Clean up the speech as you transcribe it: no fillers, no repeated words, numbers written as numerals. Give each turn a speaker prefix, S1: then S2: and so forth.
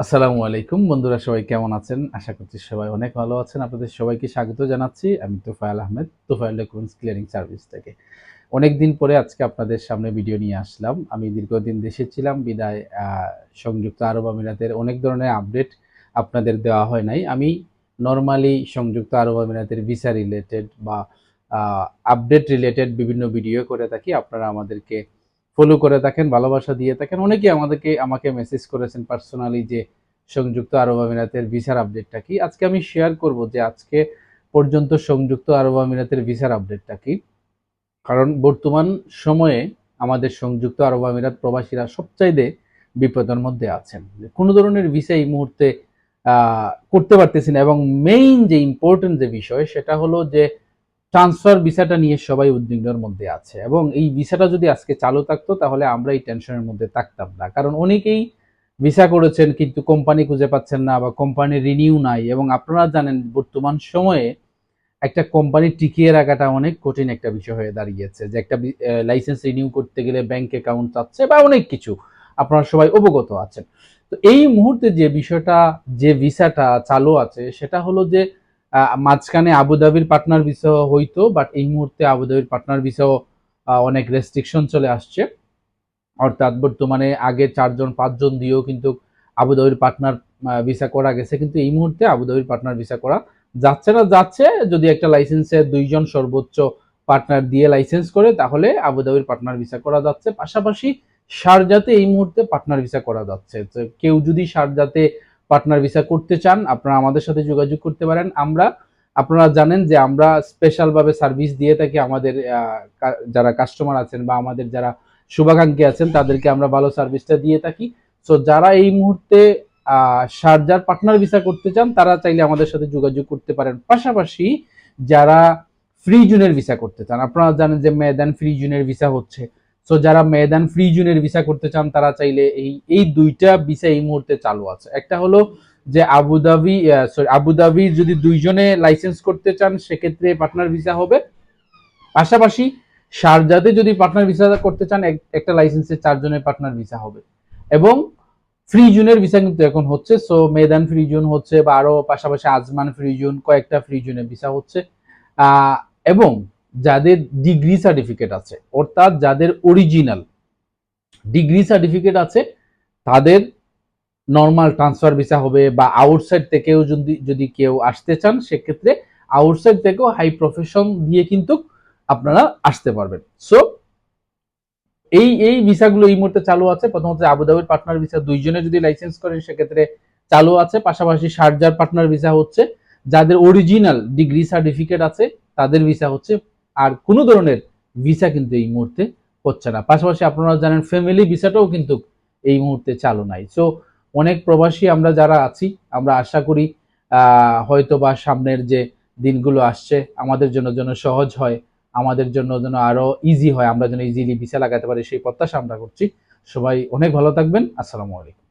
S1: আসসালামু আলাইকুম বন্ধুরা, সবাই কেমন আছেন? আশা করছি সবাই অনেক ভালো আছেন। আপনাদের সবাইকে স্বাগত জানাচ্ছি। আমি Tofail Ahmed, Tofail documents clearing service থেকে। অনেকদিন পরে আজকে আপনাদের সামনে ভিডিও নিয়ে আসলাম। আমি দীর্ঘদিন দেশে ছিলাম বিদায় সংযুক্ত আরব আমিরাতের অনেক ধরনের আপডেট আপনাদের দেওয়া হয় নাই। আমি নরমালি সংযুক্ত আরব আমিরাতের ভিসা রিলেটেড বা আপডেট রিলেটেড বিভিন্ন ভিডিও করে থাকি। আপনারা আমাদেরকে ফলো করে থাকেন, ভালোবাসা দিয়ে থাকেন। অনেকেই আমাকে মেসেজ করেছেন পার্সোনালি যে সংযুক্ত আরব আমিরাতের ভিসার আপডেটটা কি। আজকে আমি শেয়ার করব যে আজকে পর্যন্ত সংযুক্ত আরব আমিরাতের ভিসার আপডেটটা কি। কারণ বর্তমান সময়ে আমাদের সংযুক্ত আরব আমিরাত প্রবাসীরা সবচাইতে বিপদের মধ্যে আছেন। কোনো ধরনের ভিসা এই মুহূর্তে করতে পারতেছি না, এবং মেইন যে ইম্পর্টেন্ট যে বিষয় সেটা হলো যে ট্রান্সফার ভিসাটা নিয়ে সবাই উদ্বিগ্নের মধ্যে আছে, এবং এই ভিসাটা যদি আজকে চালু থাকতো তাহলে আমরা এই টেনশনের মধ্যে থাকতাম না। কারণ অনেকেই ভিসা করেছেন কিন্তু কোম্পানি খুঁজে পাচ্ছেন না বা কোম্পানির রিনিউ নাই, এবং আপনারা জানেন বর্তমান সময়ে একটা কোম্পানি টিকিয়ে রাখাটা অনেক কঠিন একটা বিষয় হয়ে দাঁড়িয়েছে। যে একটা লাইসেন্স রিনিউ করতে গেলে ব্যাংক অ্যাকাউন্ট চাচ্ছে বা অনেক কিছু, আপনারা সবাই অবগত আছেন। তো এই মুহূর্তে যে বিষয়টা, যে ভিসাটা চালু আছে সেটা হলো যে মাঝখানে আবুধাবির পার্টনার ভিসা হইতো, বাট এই মুহূর্তে আবুধাবির পার্টনার ভিসাও অনেক রেস্ট্রিকশন চলে আসছে। অর্থাৎ বর্তমানে আগে 4-5 জন দিয়েও কিন্তু আবুধাবির পার্টনার ভিসা করা গেছে, কিন্তু এই মুহূর্তে আবুধাবির পার্টনার ভিসা করা যাচ্ছে না। যাচ্ছে যদি একটা লাইসেন্সে 2 জন সর্বোচ্চ পার্টনার দিয়ে লাইসেন্স করে, তাহলে আবুধাবির পার্টনার ভিসা করা যাচ্ছে। পাশাপাশি শারজাতে এই মুহূর্তে পার্টনার ভিসা করা যাচ্ছে। তো কেউ যদি শারজাতে পার্টনার ভিসা করতে চান, আপনারা আমাদের সাথে যোগাযোগ করতে পারেন। আপনারা জানেন যে আমরা স্পেশাল ভাবে সার্ভিস দিয়ে থাকি। আমাদের যারা কাস্টমার আছেন বা আমাদের যারা শুভাকাঙ্ক্ষী আছেন তাদেরকে আমরা ভালো সার্ভিসটা দিয়ে থাকি। সো যারা এই মুহূর্তে শারজার পার্টনার ভিসা করতে চান তারা চাইলে আমাদের সাথে যোগাযোগ করতে পারেন। পাশাপাশি যারা ফ্রি জোনের ভিসা করতে চান, আপনারা জানেন যে মেয়াদান ফ্রি জোনের ভিসা হচ্ছে। সো যারা মেয়াদান ফ্রি জোনের ভিসা করতে চান তারা চাইলে এই দুইটা ভিসা এই মুহূর্তে চালু আছে। একটা হলো যে আবুধাবি যদি 2 জনে লাইসেন্স করতে চান সেক্ষেত্রে পার্টনার ভিসা হবে। পাশাপাশি শারজাতে যদি পার্টনার ভিসা করতে চান একটা লাইসেন্সে 4 জনের পার্টনার ভিসা হবে। এবং ফ্রি জোনের ভিসা কিন্তু এখন হচ্ছে। সো মেদান ফ্রি জোন হচ্ছে, বা আরো পাশাপাশি আজমান ফ্রি জোন, কয়েকটা ফ্রি জোনের ভিসা হচ্ছে। এবং যাদের ডিগ্রি সার্টিফিকেট আছে, অর্থাৎ যাদের অরিজিনাল ডিগ্রি সার্টিফিকেট আছে, তাদের নর্মাল ট্রান্সফার ভিসা হবে। বা আউটসাইড থেকেও যদি কেউ আসতে চান সেক্ষেত্রে আউটসাইড থেকেও হাই প্রফেশন দিয়ে কিন্তু আপনারা আসতে পারবেন। সো এই ভিসাগুলো এই মুহূর্তে চালু আছে। প্রথমত আবুধাবির পার্টনার ভিসা 2 জনে যদি লাইসেন্স করেন সেক্ষেত্রে চালু আছে। পাশাপাশি শারজার পার্টনার ভিসা হচ্ছে, যাদের অরিজিনাল ডিগ্রি সার্টিফিকেট আছে তাদের ভিসা হচ্ছে। আর কোনো ধরনের ভিসা কিন্তু এই মুহূর্তে হচ্ছে না। পাশাপাশি আপনারা জানেন ফ্যামিলি ভিসাটাও কিন্তু এই মুহূর্তে চালু নাই। সো অনেক প্রবাসী আমরা যারা আছি, আমরা আশা করি হয়তো বা সামনের যে দিনগুলো আসছে আমাদের জন্য যেন সহজ হয়, আমাদের জন্য যেন আরো ইজি হয়, আমরা যেন ইজিলি ভিসা লাগাতে পারি সেই প্রত্যাশা আমরা করছি। সবাই অনেক ভালো থাকবেন। আসসালামু আলাইকুম।